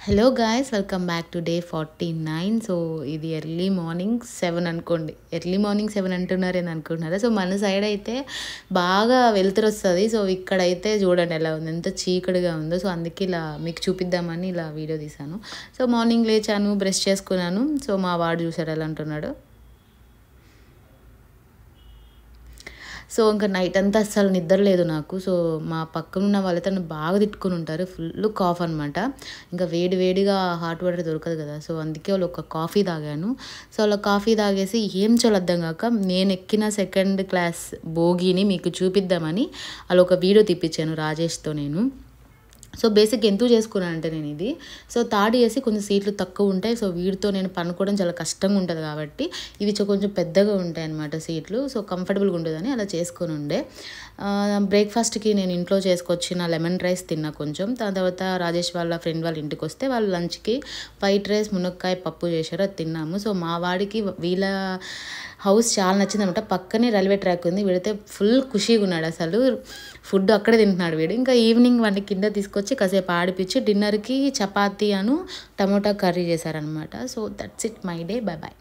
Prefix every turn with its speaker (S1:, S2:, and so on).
S1: Hello guys, welcome back to day 49. So ఇది early morning 7 అనుకోండి. Early morning 7 అంటున్నారేని అనుకుంటున్నారా? So మన సైడ్ అయితే బాగా వెలుతురు వస్తుంది. సో ఇక్కడైతే చూడండి ఎలా ఉంది, ఎంత చీకటిగా ఉందో. సో అందుకే ఇలా మీకు చూపిద్దామని ఇలా వీడియో తీశాను. సో మార్నింగ్ లేచాను, బ్రష్ చేసుకున్నాను. సో మా వాడు చూసాడు ఎలా అంటున్నాడు. సో ఇంకా నైట్ అంతా అస్సలు నిద్ర లేదు నాకు. సో మా పక్కన ఉన్న వాళ్ళైతే నన్ను బాగా తిట్టుకుని ఉంటారు. ఫుల్ కాఫ్ అనమాట. ఇంకా వేడిగా హాట్ వాటర్ దొరకదు కదా. సో అందుకే వాళ్ళు ఒక కాఫీ తాగాను. సో అలా కాఫీ తాగేసి ఏం చేయాలో అర్థం కాక నేను ఎక్కిన సెకండ్ క్లాస్ బోగీని మీకు చూపిద్దామని అలా ఒక వీడియో తీపిచ్చాను రాజేష్తో నేను. సో బేసిక్ ఎందుకు చేసుకున్నానంటే నేను ఇది, సో థర్డ్ వేసి కొంచెం సీట్లు తక్కువ ఉంటాయి. సో వీటితో నేను పనుకోవడం చాలా కష్టంగా ఉంటుంది కాబట్టి ఇవి కొంచెం పెద్దగా ఉంటాయి అన్నమాట సీట్లు. సో కంఫర్టబుల్గా ఉంటుందని అలా చేసుకొని ఉండే. బ్రేక్ఫాస్ట్కి నేను ఇంట్లో చేసుకొచ్చిన లెమన్ రైస్ తిన్నా కొంచెం. దాని తర్వాత రాజేష్ వాళ్ళ ఫ్రెండ్ వాళ్ళ ఇంటికి వస్తే వాళ్ళు లంచ్కి వైట్ రైస్ మునక్కాయ పప్పు చేశారు, అది తిన్నాము. సో మా వాడికి వీళ్ళ హౌస్ చాలా నచ్చింది అనమాట. పక్కనే రైల్వే ట్రాక్ ఉంది. వీడైతే ఫుల్ ఖుషీగా ఉన్నాడు, అసలు ఫుడ్ అక్కడే తింటున్నాడు వీడు. ఇంకా ఈవినింగ్ వాడిని కింద తీసుకొచ్చి కాసేపు ఆడిపించి డిన్నర్కి చపాతీ టమోటా కర్రీ చేశారనమాట. So that's it my day. Bye bye.